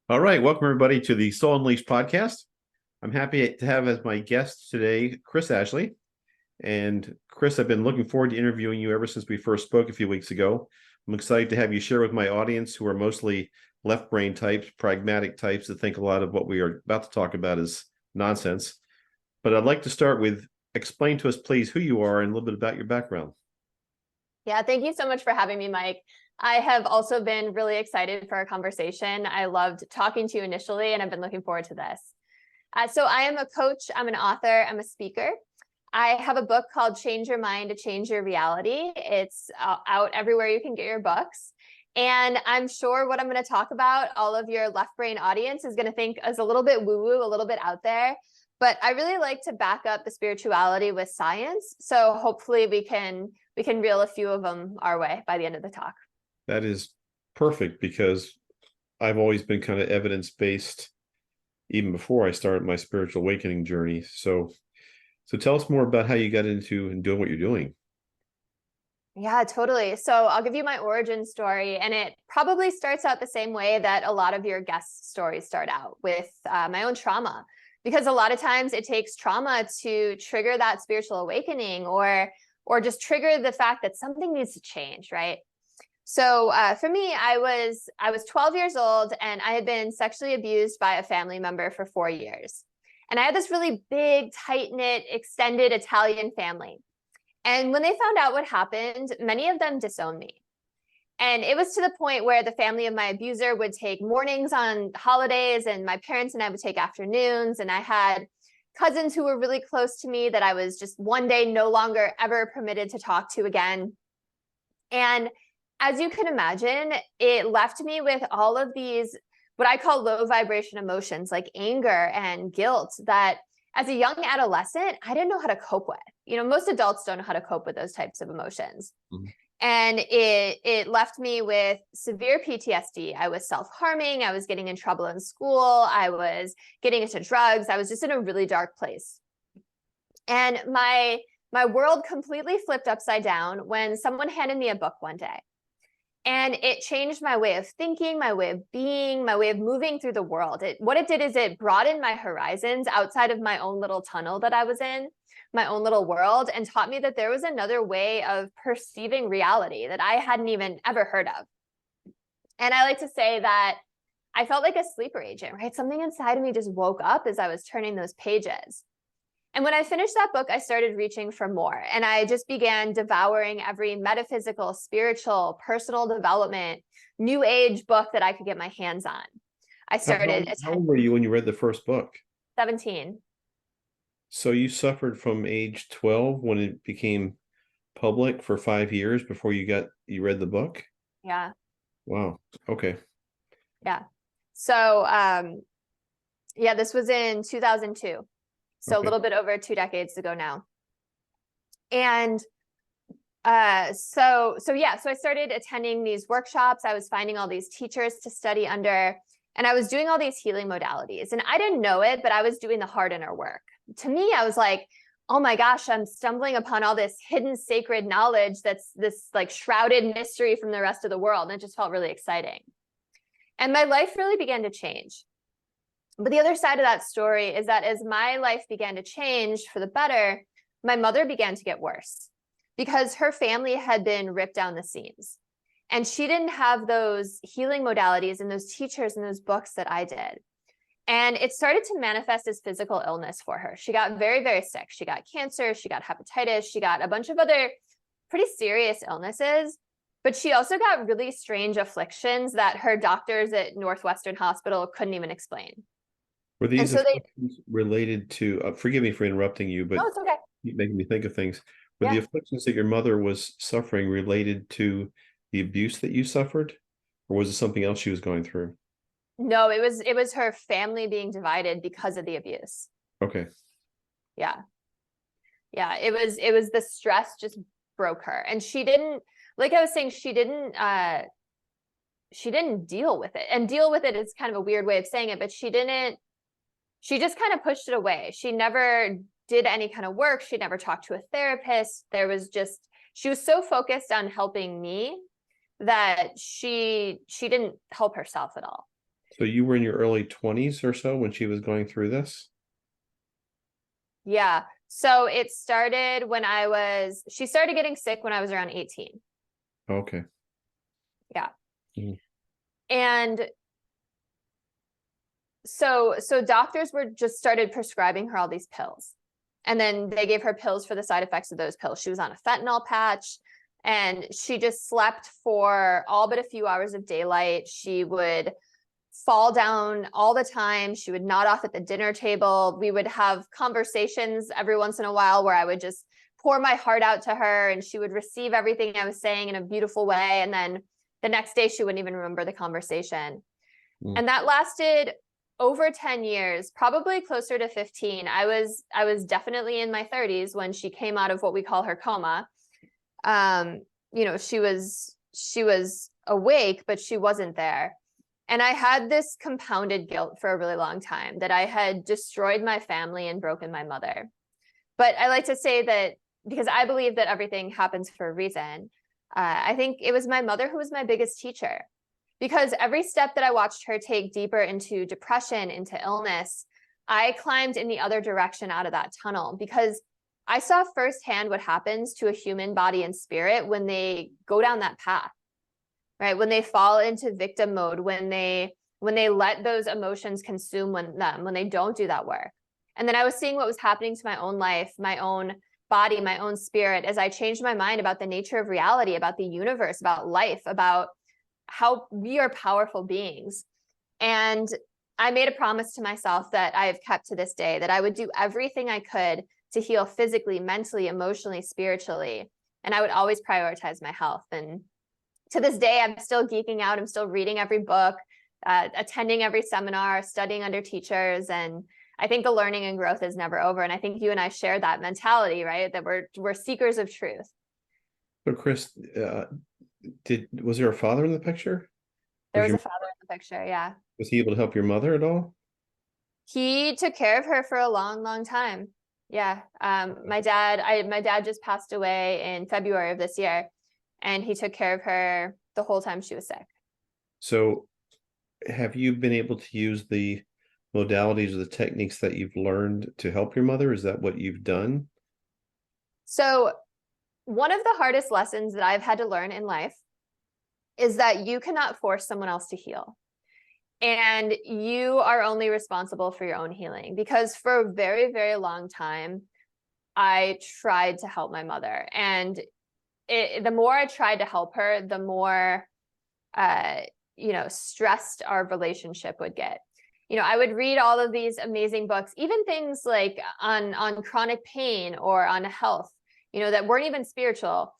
All right, welcome everybody to the Soul Unleashed podcast. I'm happy to have as my guest today Kris Ashley. And Kris, I've been looking forward to interviewing you ever since we first spoke a few weeks ago. I'm excited to have you share with my audience, who are mostly left brain types, pragmatic types that think a lot of what we are about to talk about is nonsense. But I'd like to start with explain to us, please, who you are and a little bit about your background. Yeah, thank you so much for having me, Mike. I have also been really excited for our conversation. I loved talking to you initially, and I've been looking forward to this. So I am a coach, I'm an author, I'm a speaker. I have a book called Change Your Mind to Change Your Reality. It's out everywhere you can get your books. And I'm sure what I'm going to talk about, all of your left brain audience is going to think is a little bit woo-woo, a little bit out there. But I really like to back up the spirituality with science. So hopefully we can reel a few of them our way by the end of the talk. That is perfect because I've always been kind of evidence-based even before I started my spiritual awakening journey. So tell us more about how you got into and doing what you're doing. Yeah, totally. So I'll give you my origin story, and it probably starts out the same way that a lot of your guest stories start out with my own trauma, because a lot of times it takes trauma to trigger that spiritual awakening or just trigger the fact that something needs to change, right? So for me, I was 12 years old, and I had been sexually abused by a family member for 4 years. And I had this really big, tight-knit, extended Italian family. And when they found out what happened, many of them disowned me. And it was to the point where the family of my abuser would take mornings on holidays, and my parents and I would take afternoons. And I had cousins who were really close to me that I was just one day no longer ever permitted to talk to again. And as you can imagine, it left me with all of these, what I call low vibration emotions, like anger and guilt, that as a young adolescent, I didn't know how to cope with. You know, most adults don't know how to cope with those types of emotions. Mm-hmm. And it left me with severe PTSD. I was self-harming. I was getting in trouble in school. I was getting into drugs. I was just in a really dark place. And my world completely flipped upside down when someone handed me a book one day. And it changed my way of thinking, my way of being, my way of moving through the world. What it did is it broadened my horizons outside of my own little tunnel that I was in, my own little world, and taught me that there was another way of perceiving reality that I hadn't even ever heard of. And I like to say that I felt like a sleeper agent, right? Something inside of me just woke up as I was turning those pages. And when I finished that book, I started reaching for more. And I just began devouring every metaphysical, spiritual, personal development, new age book that I could get my hands on. I started. How old were you when you read the first book? 17. So you suffered from age 12 when it became public for 5 years before you read the book? Yeah. Wow. Okay. Yeah. So, yeah, this was in 2002. So okay. A little bit over 2 decades ago now. And so I started attending these workshops. I was finding all these teachers to study under, and I was doing all these healing modalities. And I didn't know it, but I was doing the hard inner work. To me, I was like, oh my gosh, I'm stumbling upon all this hidden sacred knowledge that's this like shrouded mystery from the rest of the world. And it just felt really exciting. And my life really began to change. But the other side of that story is that as my life began to change for the better, my mother began to get worse because her family had been ripped down the seams. And she didn't have those healing modalities and those teachers and those books that I did. And it started to manifest as physical illness for her. She got very, very sick. She got cancer. She got hepatitis. She got a bunch of other pretty serious illnesses. But she also got really strange afflictions that her doctors at Northwestern Hospital couldn't even explain. Were these afflictions related to, forgive me for interrupting you, but it's okay. Keep making me think of things. Were the afflictions that your mother was suffering related to the abuse that you suffered? Or was it something else she was going through? No, it was her family being divided because of the abuse. Okay. Yeah. Yeah, it was the stress just broke her. And she didn't, like I was saying, she didn't deal with it. And deal with it is kind of a weird way of saying it, but she just kind of pushed it away. She never did any kind of work. She never talked to a therapist. She was so focused on helping me that she didn't help herself at all. So you were in your early 20s or so when she was going through this? Yeah. So it started she started getting sick when I was around 18. Okay. Yeah. Mhm. And so doctors were just started prescribing her all these pills. And then they gave her pills for the side effects of those pills. She was on a fentanyl patch and she just slept for all but a few hours of daylight. She would fall down all the time. She would nod off at the dinner table. We would have conversations every once in a while where I would just pour my heart out to her and she would receive everything I was saying in a beautiful way. And then the next day she wouldn't even remember the conversation. Mm. And that lasted over 10 years, probably closer to 15. I was definitely in my 30s when she came out of what we call her coma. She was awake, but she wasn't there. And I had this compounded guilt for a really long time that I had destroyed my family and broken my mother. But I like to say that because I believe that everything happens for a reason. I think it was my mother who was my biggest teacher, because every step that I watched her take deeper into depression, into illness, I climbed in the other direction out of that tunnel because I saw firsthand what happens to a human body and spirit when they go down that path, right? When they fall into victim mode, when they let those emotions consume when they don't do that work. And then I was seeing what was happening to my own life, my own body, my own spirit, as I changed my mind about the nature of reality, about the universe, about life, about how we are powerful beings. And I made a promise to myself that I have kept to this day, that I would do everything I could to heal physically, mentally, emotionally, spiritually. And I would always prioritize my health. And to this day, I'm still geeking out. I'm still reading every book, attending every seminar, studying under teachers. And I think the learning and growth is never over. And I think you and I share that mentality, right? That we're seekers of truth. So Kris, was there a father in the picture? There Was was a your father in the picture. Yeah. was he able to help your mother at all? He took care of her for a long, long time. Yeah. My dad just passed away in February of this year, and he took care of her the whole time she was sick. So have you been able to use the modalities or the techniques that you've learned to help your mother? Is that what you've done? So one of the hardest lessons that I've had to learn in life is that you cannot force someone else to heal. And you are only responsible for your own healing, because for a very, very long time, I tried to help my mother. And the more I tried to help her, the more, stressed our relationship would get. I would read all of these amazing books, even things like on chronic pain or on health, that weren't even spiritual.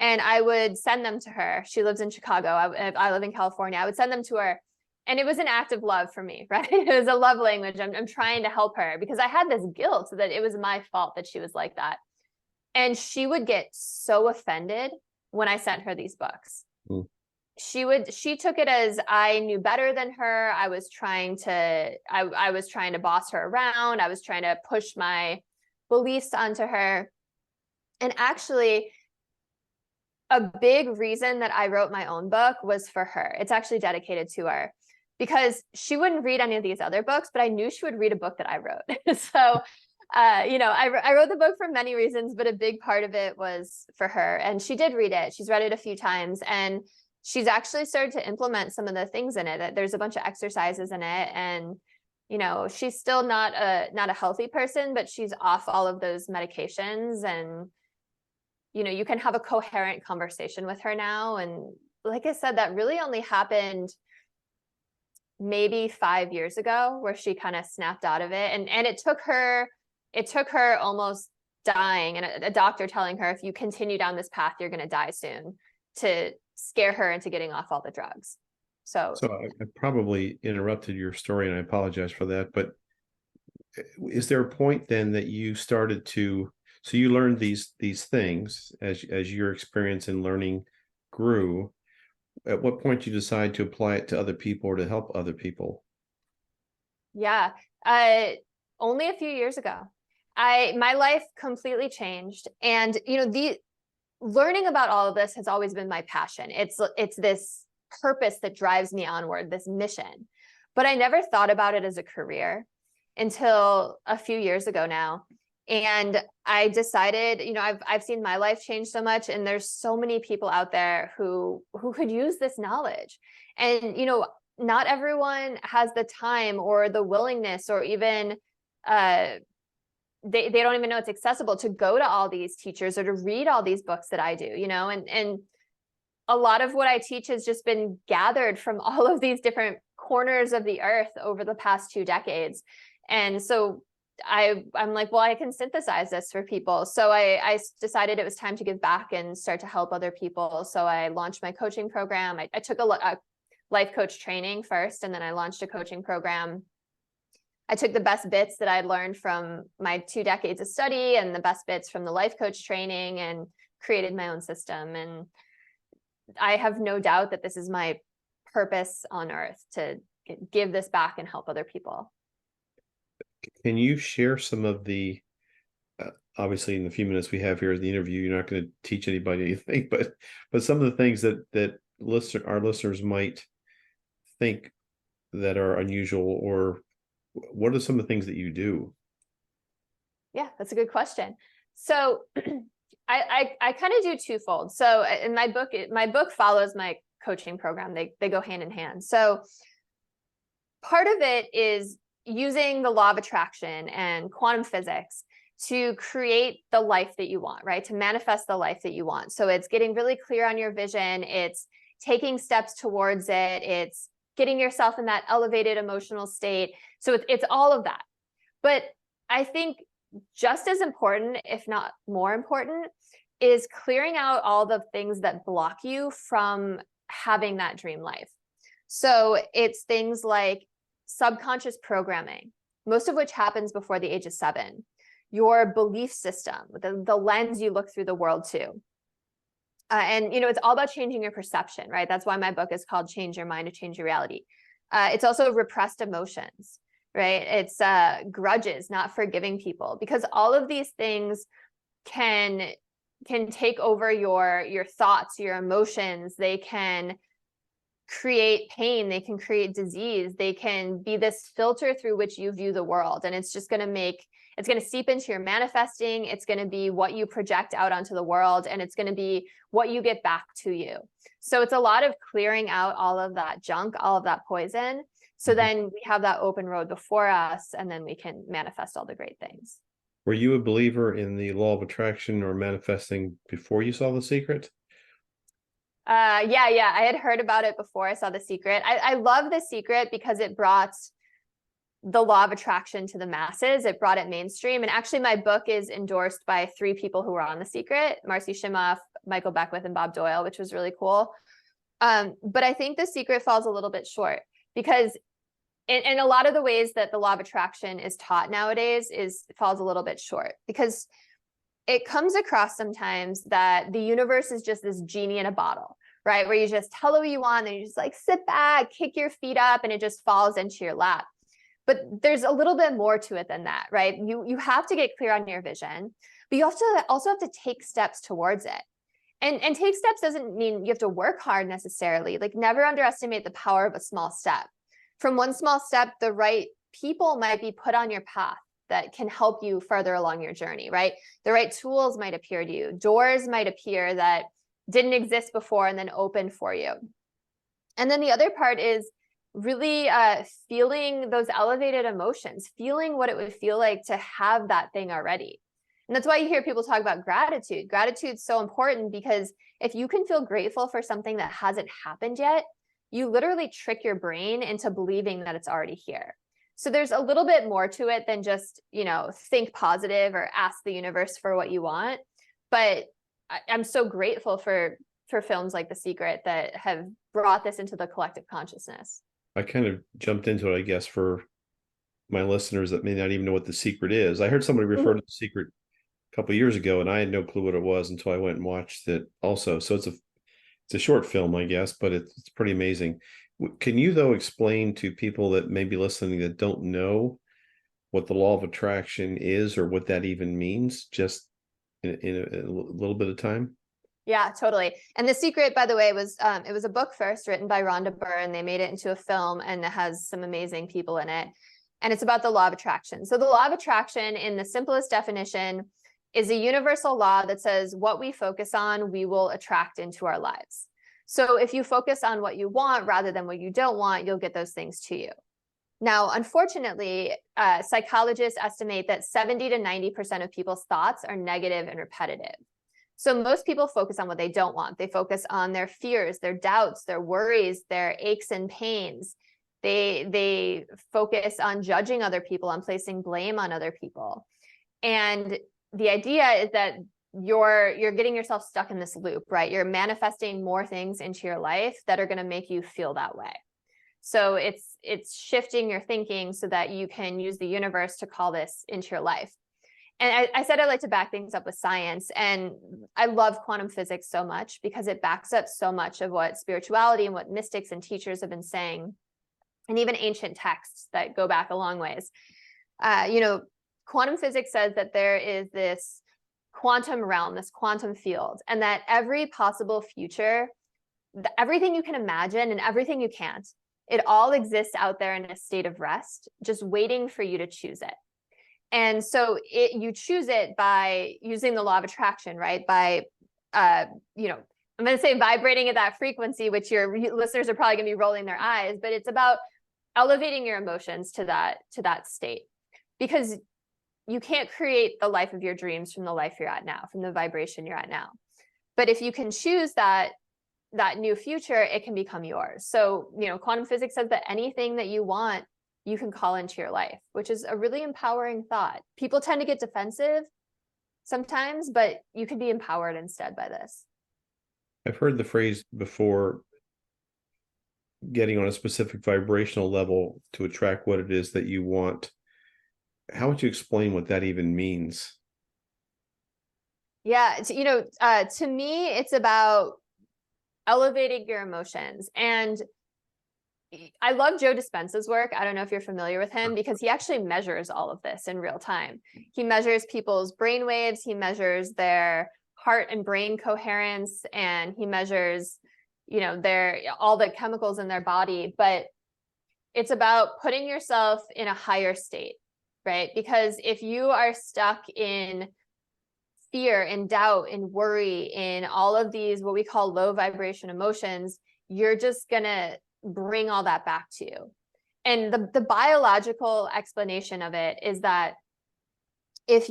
And I would send them to her. She lives in Chicago. I live in California. I would send them to her. And it was an act of love for me, right? It was a love language. I'm trying to help her because I had this guilt that it was my fault that she was like that. And she would get so offended when I sent her these books. Mm. She took it as I knew better than her. I was trying to boss her around. I was trying to push my beliefs onto her. And actually, a big reason that I wrote my own book was for her. It's actually dedicated to her because she wouldn't read any of these other books, but I knew she would read a book that I wrote. So, I wrote the book for many reasons, but a big part of it was for her. And she did read it. She's read it a few times, and she's actually started to implement some of the things in it. There's a bunch of exercises in it, and she's still not a healthy person, but she's off all of those medications, and you can have a coherent conversation with her now. And like I said, that really only happened maybe 5 years ago, where she kind of snapped out of it. And it took her almost dying and a doctor telling her, if you continue down this path, you're going to die soon, to scare her into getting off all the drugs. So I probably interrupted your story and I apologize for that, but is there a point then that you started to, so you learned these things as your experience in learning grew? At what point you decide to apply it to other people or to help other people? yeah, only a few years ago, my life completely changed. And the learning about all of this has always been my passion. It's this purpose that drives me onward, this mission. but I never thought about it as a career until a few years ago now. And I decided, I've seen my life change so much, and there's so many people out there who could use this knowledge. And, not everyone has the time or the willingness, or even they don't even know it's accessible to go to all these teachers or to read all these books that I do, and a lot of what I teach has just been gathered from all of these different corners of the earth over the past 2 decades. And so I'm like, well, I can synthesize this for people. So I decided it was time to give back and start to help other people. So I launched my coaching program. I took a life coach training first, and then I launched a coaching program. I took the best bits that I'd learned from my 2 decades of study and the best bits from the life coach training, and created my own system. And I have no doubt that this is my purpose on earth, to give this back and help other people. Can you share some of the, obviously in the few minutes we have here in the interview, you're not going to teach anybody anything, but some of the things that our listeners might think that are unusual, or what are some of the things that you do? Yeah, that's a good question. So I kind of do twofold. So in my book follows my coaching program. They go hand in hand. So part of it is using the law of attraction and quantum physics to create the life that you want, right? To manifest the life that you want. So it's getting really clear on your vision. It's taking steps towards it. It's getting yourself in that elevated emotional state. So it's all of that. But I think just as important, if not more important, is clearing out all the things that block you from having that dream life. So it's things like subconscious programming, most of which happens before the age of 7, your belief system, the lens you look through the world to. And, it's all about changing your perception, right? That's why my book is called Change Your Mind to Change Your Reality. It's also repressed emotions, right? It's grudges, not forgiving people, because all of these things can take over your thoughts, your emotions. They can create pain, they can create disease, they can be this filter through which you view the world. And it's just going to seep into your manifesting. It's going to be what you project out onto the world, and it's going to be what you get back to you. So it's a lot of clearing out all of that junk, all of that poison. So then we have that open road before us, and then we can manifest all the great things. Were you a believer in the law of attraction or manifesting before you saw The Secret? Yeah. I had heard about it before I saw The Secret. I love The Secret because it brought the law of attraction to the masses. It brought it mainstream. And actually my book is endorsed by 3 people who were on The Secret: Marcy Shimoff, Michael Beckwith, and Bob Doyle, which was really cool. But I think The Secret falls a little bit short, because in a lot of the ways that the law of attraction is taught nowadays falls a little bit short, because it comes across sometimes that the universe is just this genie in a bottle, right? Where you just tell it what you want, and you just like sit back, kick your feet up, and it just falls into your lap. But there's a little bit more to it than that, right? You have to get clear on your vision, but you also have to take steps towards it. And take steps doesn't mean you have to work hard necessarily. Like, never underestimate the power of a small step. From one small step, the right people might be put on your path that can help you further along your journey, right? The right tools might appear to you. Doors might appear that didn't exist before and then open for you. And then the other part is really feeling those elevated emotions, feeling what it would feel like to have that thing already. And that's why you hear people talk about gratitude. Gratitude's so important, because if you can feel grateful for something that hasn't happened yet, you literally trick your brain into believing that it's already here. So there's a little bit more to it than just, think positive or ask the universe for what you want. But I'm so grateful for films like The Secret that have brought this into the collective consciousness. I kind of jumped into it, I guess, for my listeners that may not even know what The Secret is. I heard somebody refer to The Secret a couple of years ago, and I had no clue what it was until I went and watched it also. So it's a short film, I guess, but it's pretty amazing. Can you, though, explain to people that may be listening that don't know what the law of attraction is or what that even means, just in a little bit of time? Yeah, totally. And The Secret, by the way, was it was a book first written by Rhonda Byrne. They made it into a film, and it has some amazing people in it. And it's about the law of attraction. So the law of attraction, in the simplest definition, is a universal law that says what we focus on, we will attract into our lives. So if you focus on what you want rather than what you don't want, you'll get those things to you. Now, unfortunately, psychologists estimate that 70 to 90% of people's thoughts are negative and repetitive. So most people focus on what they don't want. They focus on their fears, their doubts, their worries, their aches and pains. They focus on judging other people, on placing blame on other people. And the idea is that you're getting yourself stuck in this loop, right? You're manifesting more things into your life that are going to make you feel that way. So it's shifting your thinking so that you can use the universe to call this into your life. And I said I like to back things up with science, and I love quantum physics so much because it backs up so much of what spirituality and what mystics and teachers have been saying, and even ancient texts that go back a long ways. Quantum physics says that there is this quantum realm, this quantum field, and that every possible future, everything you can imagine and everything you can't, it all exists out there in a state of rest, just waiting for you to choose it. And so you choose it by using the law of attraction, right? By, I'm going to say vibrating at that frequency, which your listeners are probably going to be rolling their eyes, but it's about elevating your emotions to that state, because you can't create the life of your dreams from the life you're at now, from the vibration you're at now. But if you can choose that new future, it can become yours. So, quantum physics says that anything that you want, you can call into your life, which is a really empowering thought. People tend to get defensive sometimes, but you can be empowered instead by this. I've heard the phrase before, getting on a specific vibrational level to attract what it is that you want. How would you explain what that even means? Yeah, to me, it's about elevating your emotions. And I love Joe Dispenza's work. I don't know if you're familiar with him, because he actually measures all of this in real time. He measures people's brain waves, he measures their heart and brain coherence, and he measures, all the chemicals in their body. But it's about putting yourself in a higher state, right? Because if you are stuck in fear, in doubt, in worry, in all of these, what we call low vibration emotions, you're just gonna bring all that back to you. And the biological explanation of it is that let's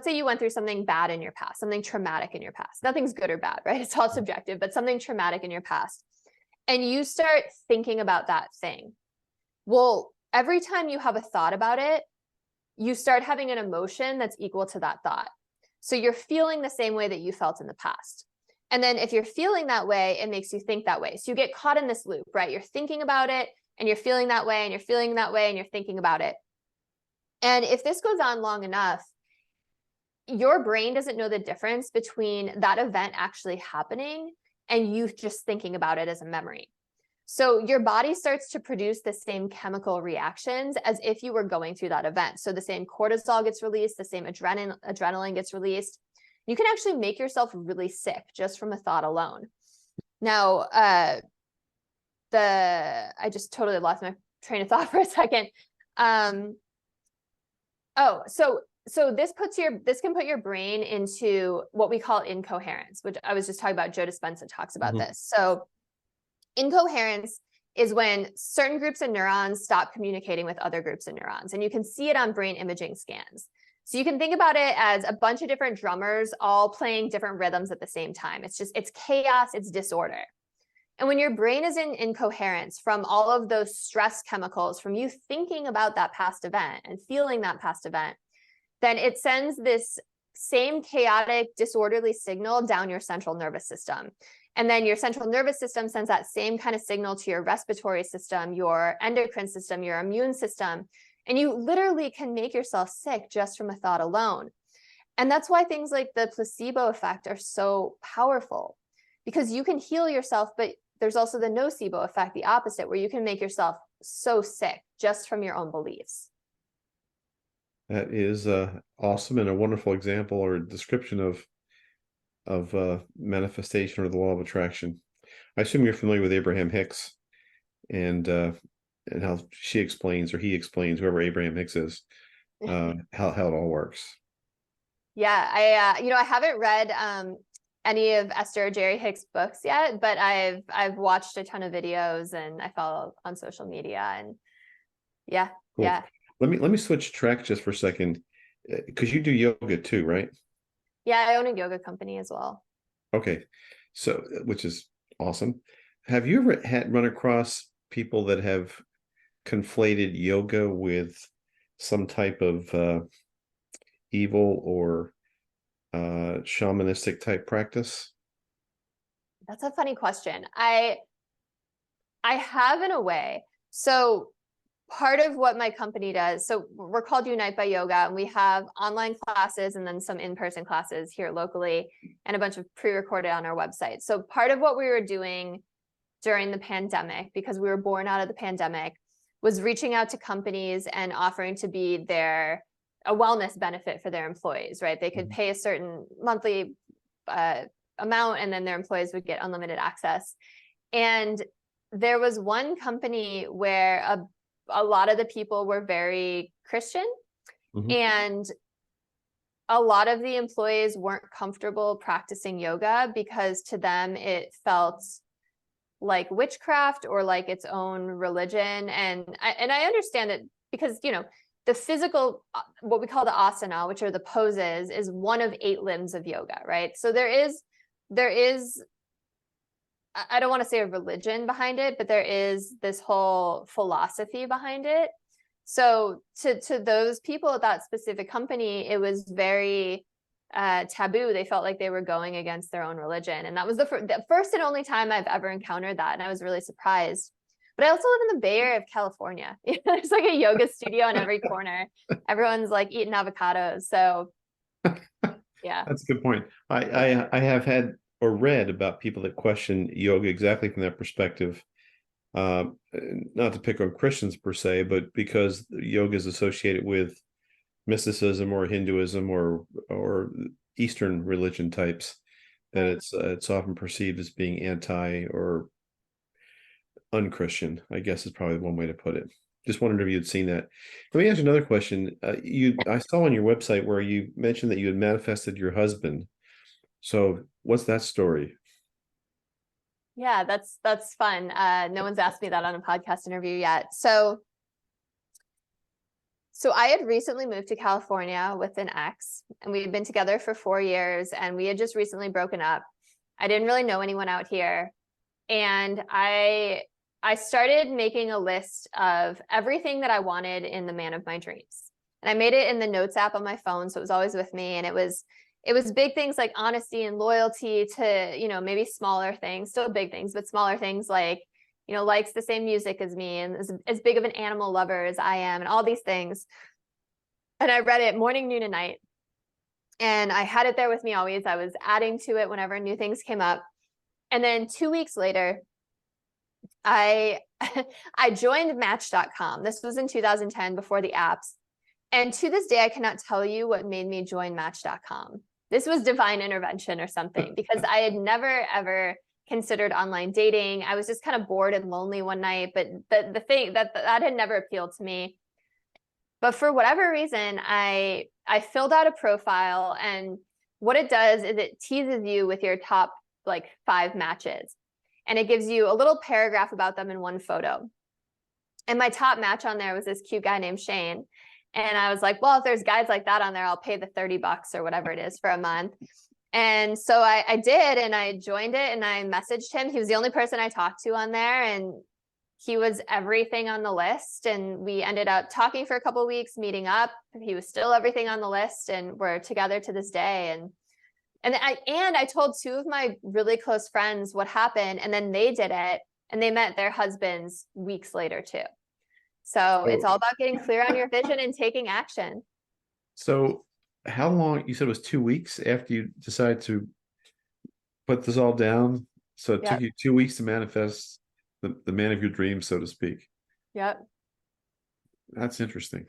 say you went through something bad in your past, something traumatic in your past, nothing's good or bad, right? It's all subjective, but something traumatic in your past, and you start thinking about that thing. Well, every time you have a thought about it, you start having an emotion that's equal to that thought. So you're feeling the same way that you felt in the past. And then if you're feeling that way, it makes you think that way. So you get caught in this loop, right? You're thinking about it, and you're feeling that way, and you're feeling that way, and you're thinking about it. And if this goes on long enough, your brain doesn't know the difference between that event actually happening and you just thinking about it as a memory. So your body starts to produce the same chemical reactions as if you were going through that event. So the same cortisol gets released, the same adrenaline gets released. You can actually make yourself really sick just from a thought alone. Now, I just totally lost my train of thought for a second. So this can put your brain into what we call incoherence, which I was just talking about. Joe Dispenza talks about this. So incoherence is when certain groups of neurons stop communicating with other groups of neurons, and you can see it on brain imaging scans. So you can think about it as a bunch of different drummers all playing different rhythms at the same time. It's chaos, it's disorder. And when your brain is in incoherence from all of those stress chemicals, from you thinking about that past event and feeling that past event, then it sends this same chaotic, disorderly signal down your central nervous system. And then your central nervous system sends that same kind of signal to your respiratory system, your endocrine system, your immune system. And you literally can make yourself sick just from a thought alone. And that's why things like the placebo effect are so powerful, because you can heal yourself, but there's also the nocebo effect, the opposite, where you can make yourself so sick just from your own beliefs. That is awesome, and a wonderful example or description of manifestation or the law of attraction. I assume you're familiar with Abraham Hicks and how she explains, or he explains, whoever Abraham Hicks is, how it all works. Yeah, I haven't read any of Esther or Jerry Hicks' books yet, but I've watched a ton of videos and I follow on social media, and yeah, Cool. yeah. Let me switch track just for a second, because you do yoga too, right? Yeah, I own a yoga company as well. Okay, so which is awesome. Have you ever run across people that have conflated yoga with some type of evil or shamanistic type practice? That's a funny question. I have, in a way. So part of what my company does, so we're called Unite by Yoga, and we have online classes and then some in-person classes here locally and a bunch of pre-recorded on our website. So part of what we were doing during the pandemic, because we were born out of the pandemic, was reaching out to companies and offering to be a wellness benefit for their employees, right? They could pay a certain monthly amount, and then their employees would get unlimited access. And there was one company where a lot of the people were very Christian, and a lot of the employees weren't comfortable practicing yoga because to them it felt like witchcraft or like its own religion. And I understand it, because the physical, what we call the asana, which are the poses, is one of 8 limbs of yoga, right? So there is I don't want to say a religion behind it, but there is this whole philosophy behind it. So to those people at that specific company, it was very taboo. They felt like they were going against their own religion. And that was the first and only time I've ever encountered that. And I was really surprised. But I also live in the Bay Area of California. There's like a yoga studio in every corner. Everyone's like eating avocados. So yeah. That's a good point. I have had or read about people that question yoga exactly from that perspective. Not to pick on Christians per se, but because yoga is associated with mysticism or Hinduism or Eastern religion types, that it's often perceived as being anti or unchristian, I guess is probably one way to put it. Just wondered if you'd seen that. Let me ask you another question. I saw on your website where you mentioned that you had manifested your husband. So what's that story? Yeah, that's fun. No one's asked me that on a podcast interview yet. So I had recently moved to California with an ex, and we had been together for 4 years, and we had just recently broken up. I didn't really know anyone out here. And I started making a list of everything that I wanted in the man of my dreams. And I made it in the notes app on my phone, so it was always with me. And it was big things like honesty and loyalty to, maybe smaller things, still big things, but smaller things like, likes the same music as me and is as big of an animal lover as I am, and all these things. And I read it morning, noon, and night. And I had it there with me always. I was adding to it whenever new things came up. And then 2 weeks later, I joined Match.com. This was in 2010, before the apps. And to this day, I cannot tell you what made me join Match.com. This was divine intervention or something, because I had never, ever considered online dating. I was just kind of bored and lonely one night, but the thing that had never appealed to me. But for whatever reason, I filled out a profile, and what it does is it teases you with your top 5 matches. And it gives you a little paragraph about them in one photo. And my top match on there was this cute guy named Shane. And I was like, well, if there's guys like that on there, I'll pay the $30 or whatever it is for a month. And so I did, and I joined it, and I messaged him. He was the only person I talked to on there, and he was everything on the list. And we ended up talking for a couple of weeks, meeting up. He was still everything on the list, and we're together to this day. And I told 2 of my really close friends what happened, and then they did it, and they met their husbands weeks later too. So it's all about getting clear on your vision and taking action. So how long, you said it was 2 weeks after you decided to put this all down? So it took you 2 weeks to manifest the man of your dreams, so to speak. Yep. That's interesting.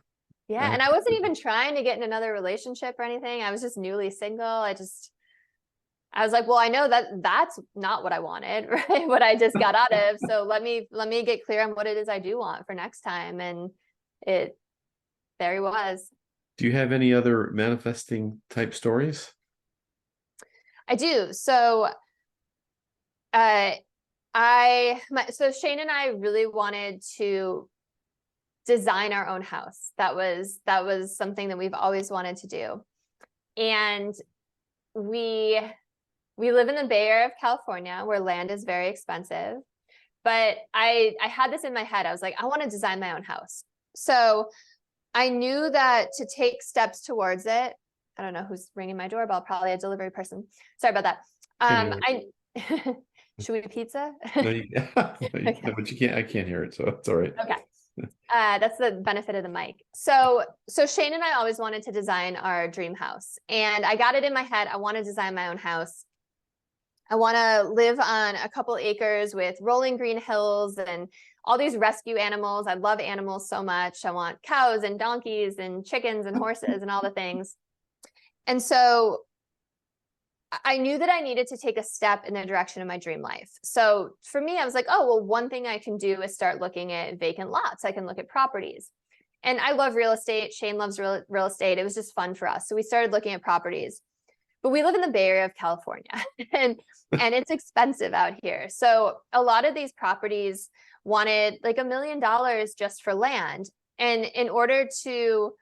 Yeah. And I wasn't even trying to get in another relationship or anything. I was just newly single. I was like, well, I know that that's not what I wanted, right? What I just got out of. So let me get clear on what it is I do want for next time. And there he was. Do you have any other manifesting type stories? I do. So so Shane and I really wanted to design our own house. That was something that we've always wanted to do. And we live in the Bay Area of California, where land is very expensive. But I had this in my head. I was like, I want to design my own house. So I knew that to take steps towards it, I don't know who's ringing my doorbell, probably a delivery person. Sorry about that. Should we pizza? No, but you can't. I can't hear it, so it's all right. Okay. That's the benefit of the mic. So Shane and I always wanted to design our dream house, and I got it in my head. I want to design my own house. I want to live on a couple acres with rolling green hills and all these rescue animals. I love animals so much. I want cows and donkeys and chickens and horses and all the things. And so I knew that I needed to take a step in the direction of my dream life. So for me, I was like, oh, well, one thing I can do is start looking at vacant lots. I can look at properties. And I love real estate. Shane loves real estate. It was just fun for us. So we started looking at properties. But we live in the Bay Area of California, and it's expensive out here. So a lot of these properties wanted like $1 million just for land. And in order to,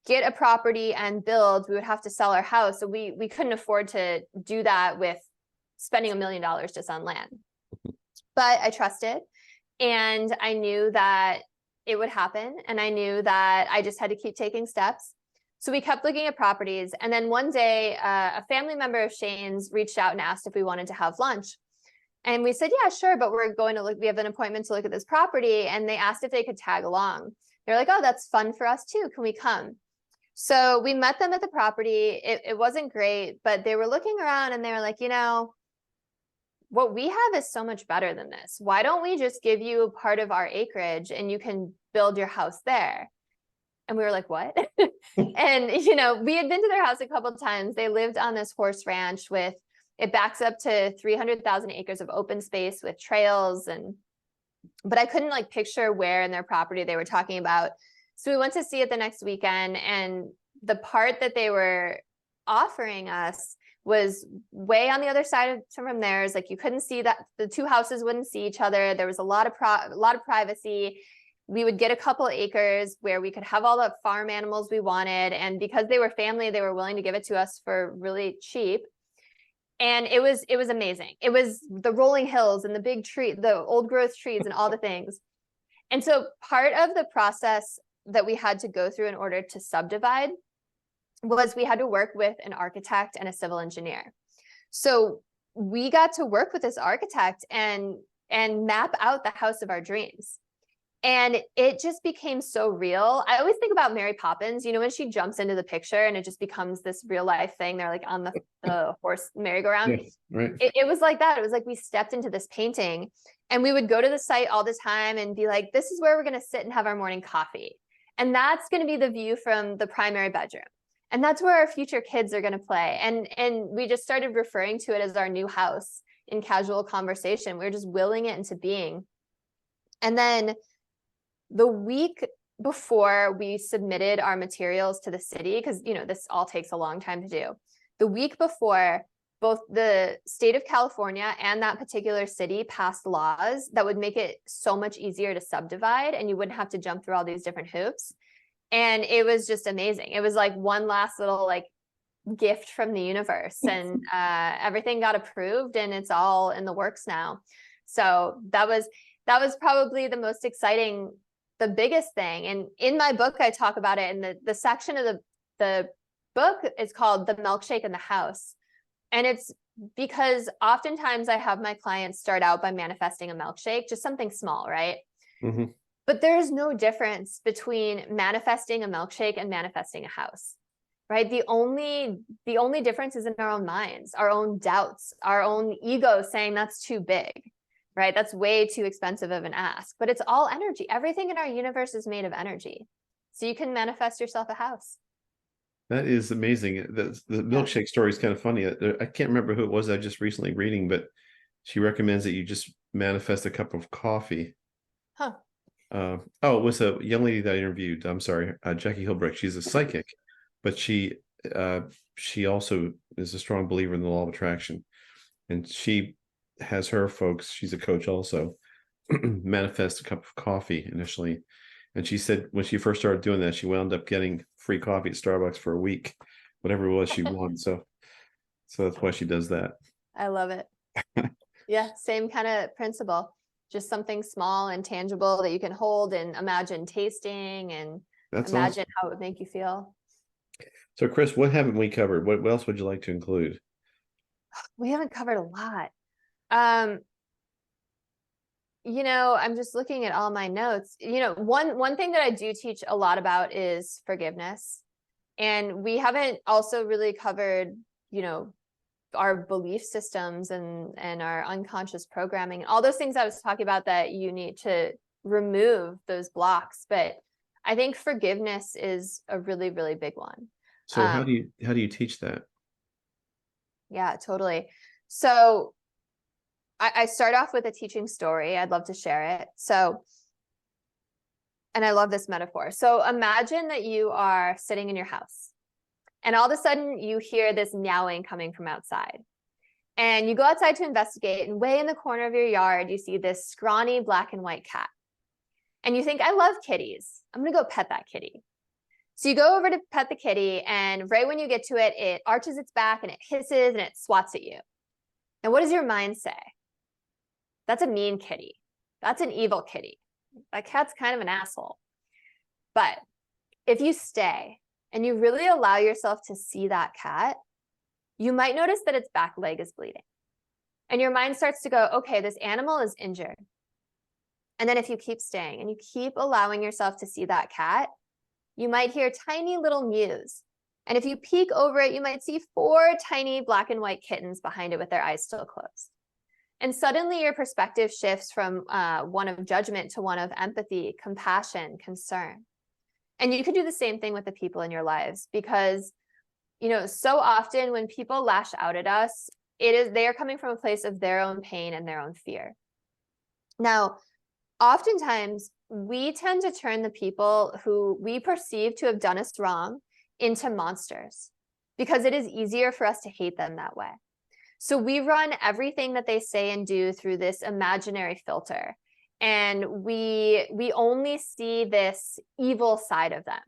get a property and build, we would have to sell our house. So we couldn't afford to do that with spending $1 million just on land. But I trusted, and I knew that it would happen. And I knew that I just had to keep taking steps. So we kept looking at properties. And then one day, a family member of Shane's reached out and asked if we wanted to have lunch. And we said, yeah, sure. But we're going to look, we have an appointment to look at this property. And they asked if they could tag along. They're like, oh, that's fun for us too. Can we come? So we met them at the property. It wasn't great, but they were looking around and they were like, what we have is so much better than this. Why don't we just give you a part of our acreage and you can build your house there? And we were like, what? And, we had been to their house a couple of times. They lived on this horse ranch it backs up to 300,000 acres of open space with trails. But I couldn't picture where in their property they were talking about. So we went to see it the next weekend, and the part that they were offering us was way on the other side from theirs. Like you couldn't see that the two houses wouldn't see each other. There was a lot of privacy. We would get a couple acres where we could have all the farm animals we wanted. And because they were family, they were willing to give it to us for really cheap. And it was amazing. It was the rolling hills and the big tree, the old growth trees and all the things. And so part of the process that we had to go through in order to subdivide was we had to work with an architect and a civil engineer. So we got to work with this architect and map out the house of our dreams. And it just became so real. I always think about Mary Poppins, when she jumps into the picture and it just becomes this real life thing. They're like on the horse merry-go-round. Yes, right. It was like that. It was like we stepped into this painting, and we would go to the site all the time and be like, this is where we're going to sit and have our morning coffee. And that's going to be the view from the primary bedroom. And that's where our future kids are going to play. And we just started referring to it as our new house in casual conversation. We were just willing it into being. And then the week before we submitted our materials to the city, because this all takes a long time to do, the week before, both the state of California and that particular city passed laws that would make it so much easier to subdivide, and you wouldn't have to jump through all these different hoops. And it was just amazing. It was like one last little gift from the universe, and everything got approved, and it's all in the works now. So that was probably the most exciting, the biggest thing. And in my book, I talk about it, and the section of the book is called The Milkshake in the House. And it's because oftentimes I have my clients start out by manifesting a milkshake, just something small, right? Mm-hmm. But there's no difference between manifesting a milkshake and manifesting a house, right? The only difference is in our own minds, our own doubts, our own ego saying that's too big, right? That's way too expensive of an ask. But it's all energy. Everything in our universe is made of energy. So you can manifest yourself a house. That is amazing. The Yeah. milkshake story is kind of funny. I can't remember who it was I just recently reading, but she recommends that you just manifest a cup of coffee. Huh. Oh, it was a young lady that I interviewed. I'm sorry, Jackie Hilbrick. She's a psychic, but uh, she also is a strong believer in the law of attraction, and she has her folks. She's a coach also. Manifest a cup of coffee initially, and she said when she first started doing that, she wound up getting free coffee at Starbucks for a week, whatever it was she wanted. So that's why she does that. I love it. Yeah, same kind of principle. Just something small and tangible that you can hold and imagine tasting and That's imagine awesome. how it would make you feel. So, Kris, what haven't we covered? What else would you like to include? We haven't covered a lot. Um, I'm just looking at all my notes. One thing that I do teach a lot about is forgiveness. And we haven't also really covered, you know, our belief systems and our unconscious programming and all those things I was talking about that you need to remove those blocks. But I think forgiveness is a really, really big one. So, Um, how do you teach that? yeah, totally. So I start off with a teaching story. I'd love to share it. And I love this metaphor. So imagine that you are sitting in your house and all of a sudden you hear this meowing coming from outside. And you go outside to investigate, and way in the corner of your yard, you see this scrawny black and white cat. And you think, I love kitties. I'm going to go pet that kitty. So you go over to pet the kitty, and right when you get to it, it arches its back and it hisses and it swats at you. And what does your mind say? That's a mean kitty. That's an evil kitty. That cat's kind of an asshole. But if you stay and you really allow yourself to see that cat, you might notice that its back leg is bleeding. And your mind starts to go, okay, this animal is injured. And then if you keep staying and you keep allowing yourself to see that cat, you might hear tiny little mews. And if you peek over it, you might see 4 tiny black and white kittens behind it with their eyes still closed. And suddenly your perspective shifts from one of judgment to one of empathy, compassion, concern. And you can do the same thing with the people in your lives because, so often when people lash out at us, they are coming from a place of their own pain and their own fear. Now, oftentimes we tend to turn the people who we perceive to have done us wrong into monsters because it is easier for us to hate them that way. So we run everything that they say and do through this imaginary filter. And we only see this evil side of them.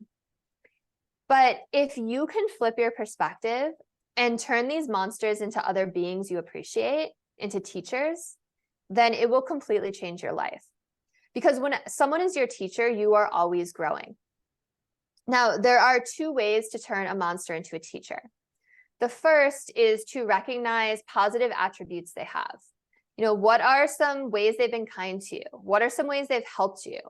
But if you can flip your perspective and turn these monsters into other beings you appreciate, into teachers, then it will completely change your life. Because when someone is your teacher, you are always growing. Now, there are 2 ways to turn a monster into a teacher. The first is to recognize positive attributes they have. What are some ways they've been kind to you? What are some ways they've helped you?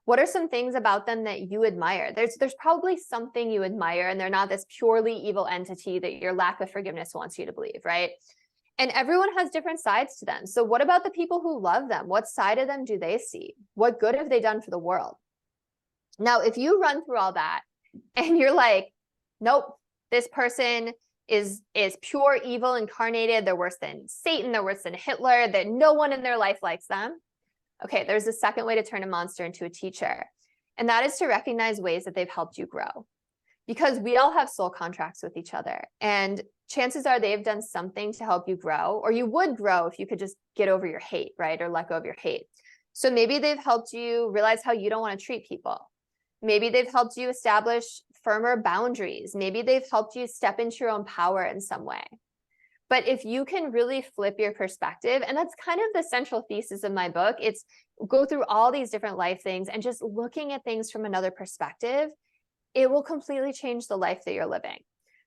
What are some things about them that you admire? There's probably something you admire, and they're not this purely evil entity that your lack of forgiveness wants you to believe, right? And everyone has different sides to them. So what about the people who love them? What side of them do they see? What good have they done for the world? Now, if you run through all that and you're like, nope, this person is pure evil incarnated. They're worse than Satan. They're worse than Hitler. That no one in their life likes them. Okay, there's a second way to turn a monster into a teacher. And that is to recognize ways that they've helped you grow. Because we all have soul contracts with each other. And chances are they've done something to help you grow, or you would grow if you could just get over your hate, right? Or let go of your hate. So maybe they've helped you realize how you don't want to treat people. Maybe they've helped you establish firmer boundaries. Maybe they've helped you step into your own power in some way. But if you can really flip your perspective, and that's kind of the central thesis of my book, it's go through all these different life things and just looking at things from another perspective, it will completely change the life that you're living.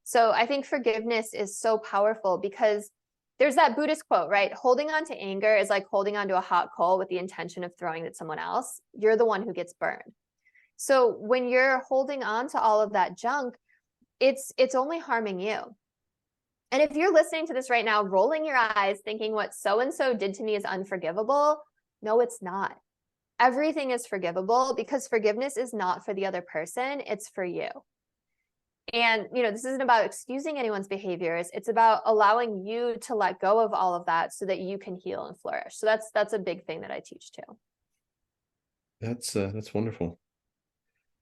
So I think forgiveness is so powerful because there's that Buddhist quote, right? Holding on to anger is like holding on to a hot coal with the intention of throwing it at someone else. You're the one who gets burned. So when you're holding on to all of that junk, it's only harming you. And if you're listening to this right now, rolling your eyes, thinking what so-and-so did to me is unforgivable, no, it's not. Everything is forgivable because forgiveness is not for the other person, it's for you. And, this isn't about excusing anyone's behaviors. It's about allowing you to let go of all of that so that you can heal and flourish. So that's a big thing that I teach too. That's wonderful.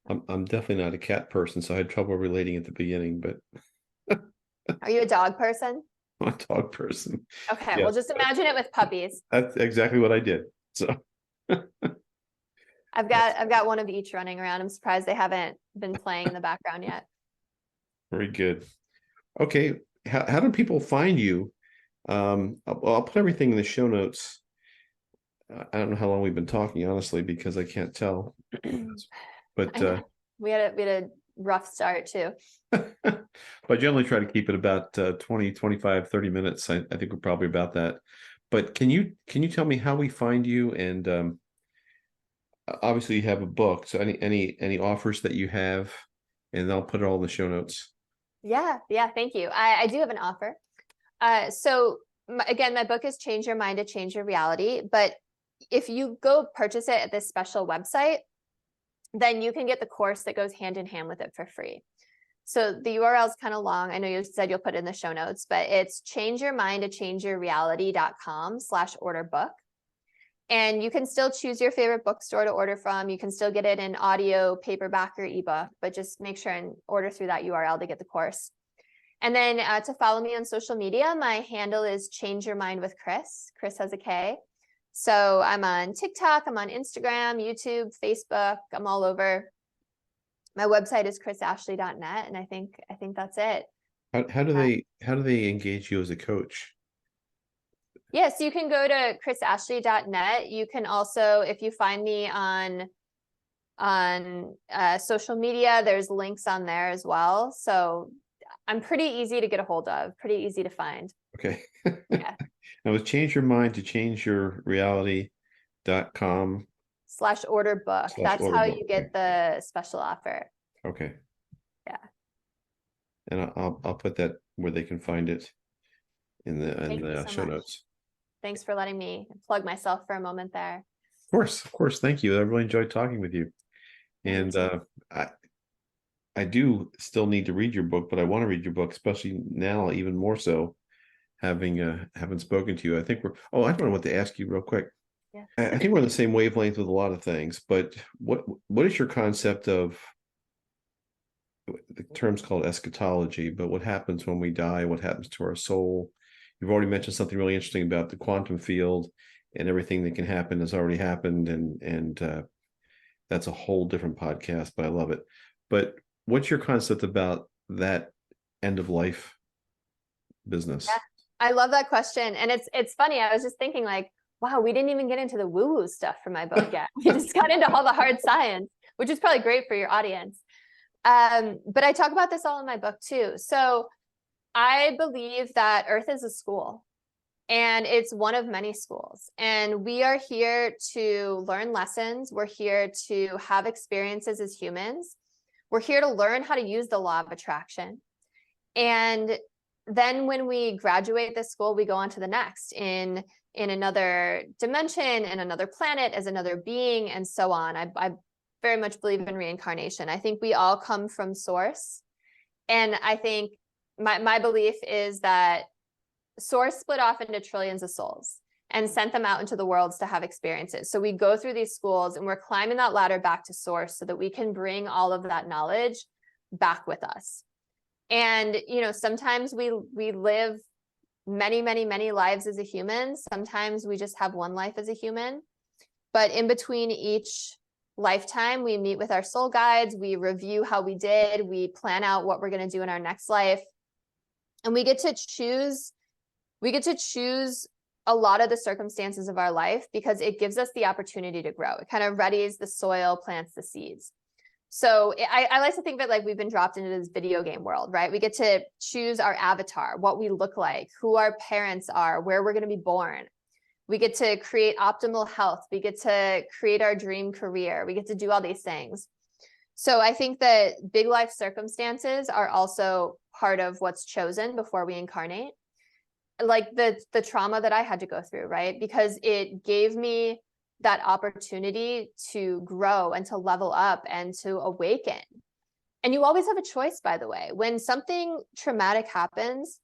I'm definitely not a cat person, so I had trouble relating at the beginning, but Are you a dog person? I'm a dog person. Okay, well, Yes, just imagine it with puppies. that's exactly what I did. So I've got one of each running around. I'm surprised they haven't been playing in the background yet. very good. Okay, how do people find you? I'll put everything in the show notes. I don't know how long we've been talking, honestly, because I can't tell. But I know. We had a rough start too. but I generally try to keep it about 20, 25, 30 minutes. I think we're probably about that. But can you tell me how we find you? And obviously you have a book. So any offers that you have, and I'll put it all in the show notes. Yeah, thank you. I do have an offer. So again, my book is Change Your Mind to Change Your Reality. But if you go purchase it at this special website, then you can get the course that goes hand in hand with it for free. So the URL is kind of long. I know you said you'll put it in the show notes, but it's changeyourmindtochangeyourreality.com/order book. And you can still choose your favorite bookstore to order from. You can still get it in audio, paperback, or ebook, but just make sure and order through that URL to get the course. And then to follow me on social media, my handle is Change Your Mind with Kris. Kris has a K. So I'm on TikTok, I'm on Instagram, YouTube, Facebook, I'm all over. My website is krisashley.net, and I think that's it. How do they engage you as a coach? Yes, you can go to krisashley.net. You can also, if you find me on social media, there's links on there as well. So I'm pretty easy to get a hold of, pretty easy to find. Okay. Yeah. Now with change your mind to change your reality.com /order book. That's order how book. you get the special offer. Okay. Yeah. And I'll put that where they can find it in the so show much. notes. Thanks for letting me plug myself for a moment there. Of course. Thank you. I really enjoyed talking with you. And I do still need to read your book, but I want to read your book, especially now, even more so, having spoken to you. I think I don't know what to ask you real quick. Yeah. I think we're on the same wavelength with a lot of things, but what is your concept of, the term's called eschatology, but what happens when we die? What happens to our soul? You've already mentioned something really interesting about the quantum field, and everything that can happen has already happened, and that's a whole different podcast, but I love it. But what's your concept about that end of life business? Yeah, I love that question. And it's funny. I was just thinking like, wow, we didn't even get into the woo-woo stuff for my book yet. We just got into all the hard science, which is probably great for your audience. But I talk about this all in my book too. So I believe that Earth is a school, and it's one of many schools. And we are here to learn lessons. We're here to have experiences as humans. We're here to learn how to use the law of attraction. And then when we graduate this school, we go on to the next in another dimension, in another planet, as another being, and so on. I very much believe in reincarnation. I think we all come from source. And I think my belief is that source split off into trillions of souls and sent them out into the worlds to have experiences. So we go through these schools and we're climbing that ladder back to source so that we can bring all of that knowledge back with us. And, sometimes we live many, many, many lives as a human. Sometimes we just have one life as a human. But in between each lifetime, we meet with our soul guides, we review how we did, we plan out what we're going to do in our next life. And we get to choose a lot of the circumstances of our life because it gives us the opportunity to grow. It kind of readies the soil, plants the seeds. So I like to think of it like we've been dropped into this video game world, right? We get to choose our avatar, what we look like, who our parents are, where we're going to be born. We get to create optimal health. We get to create our dream career. We get to do all these things. So I think that big life circumstances are also part of what's chosen before we incarnate. Like the trauma that I had to go through, right? Because it gave me that opportunity to grow and to level up and to awaken. And you always have a choice, by the way. When something traumatic happens,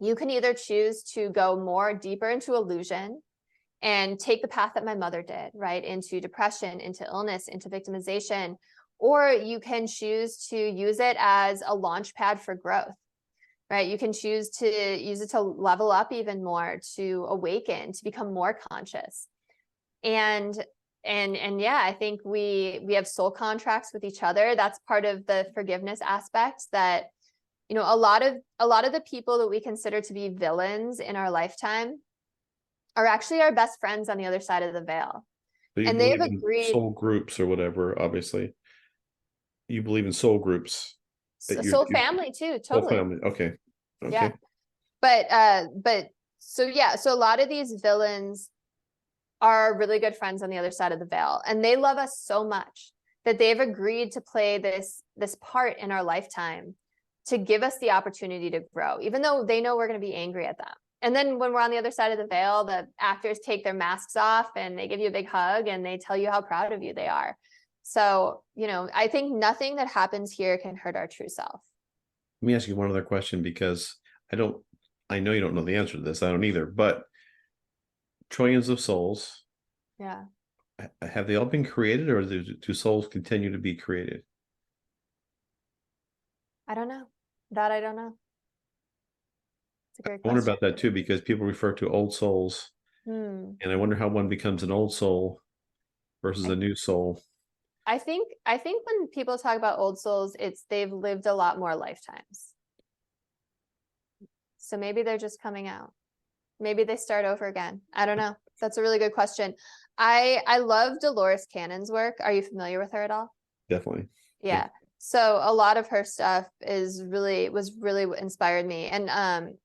you can either choose to go more deeper into illusion and take the path that my mother did, right? Into depression, into illness, into victimization, or you can choose to use it as a launch pad for growth, right? You can choose to use it to level up even more, to awaken, to become more conscious. And yeah, I think we have soul contracts with each other. That's part of the forgiveness aspect, that a lot of the people that we consider to be villains in our lifetime are actually our best friends on the other side of the veil. So you And they've believe in agreed. soul groups or whatever, obviously. You believe in soul groups. That Soul family too, Soul totally. family. Okay. Yeah. Okay. But so yeah, so a lot of these villains are really good friends on the other side of the veil, and they love us so much that they've agreed to play this part in our lifetime to give us the opportunity to grow, even though they know we're going to be angry at them. And then when we're on the other side of the veil, the actors take their masks off and they give you a big hug and they tell you how proud of you they are. So, I think nothing that happens here can hurt our true self. Let me ask you one other question, because I know you don't know the answer to this. I don't either, but trillions of souls, Yeah. have they all been created, or do souls continue to be created? I don't know. That I don't know. It's a great I wonder question. about that too, because people refer to old souls, Hmm. and I wonder how one becomes an old soul versus a new soul. I think when people talk about old souls, it's they've lived a lot more lifetimes. So maybe they're just coming out. Maybe they start over again. I don't know. That's a really good question. I love Dolores Cannon's work. Are you familiar with her at all? Definitely. Yeah. So a lot of her stuff was really inspired me. And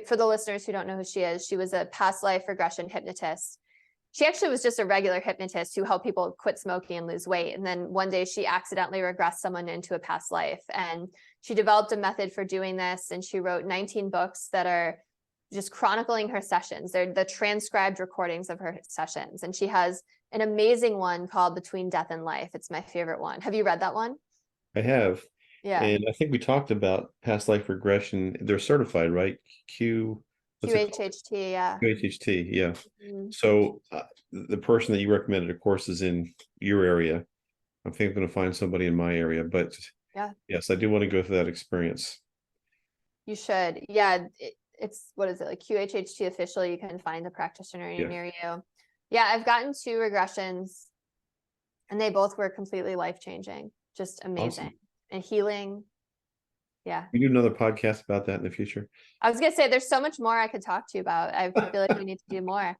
for the listeners who don't know who she is, she was a past life regression hypnotist. She actually was just a regular hypnotist who helped people quit smoking and lose weight. And then one day she accidentally regressed someone into a past life. And she developed a method for doing this. And she wrote 19 books that are just chronicling her sessions. They're the transcribed recordings of her sessions. And she has an amazing one called Between Death and Life. It's my favorite one. Have you read that one? I have. Yeah. And I think we talked about past life regression. They're certified, right? What's it called? QHHT, yeah. QHHT, yeah. Mhm. So the person that you recommended, of course, is in your area. I think I'm going to find somebody in my area, but Yeah, yes, I do want to go through that experience. you should. Yeah, it's, what is it, like QHHT official? You can find a practitioner Yeah. near you. Yeah, I've gotten 2 regressions and they both were completely life-changing, just amazing. Awesome. And healing. Yeah. We do another podcast about that in the future. I was gonna say there's so much more I could talk to you about. I feel like we need to do more.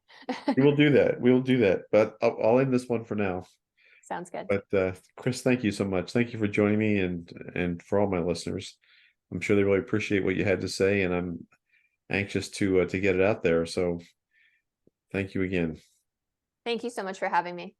We will do that. We will do that. But I'll end this one for now. Sounds good. But Kris, thank you so much. Thank you for joining me, and for all my listeners. I'm sure they really appreciate what you had to say, and I'm anxious to get it out there. So thank you again. Thank you so much for having me.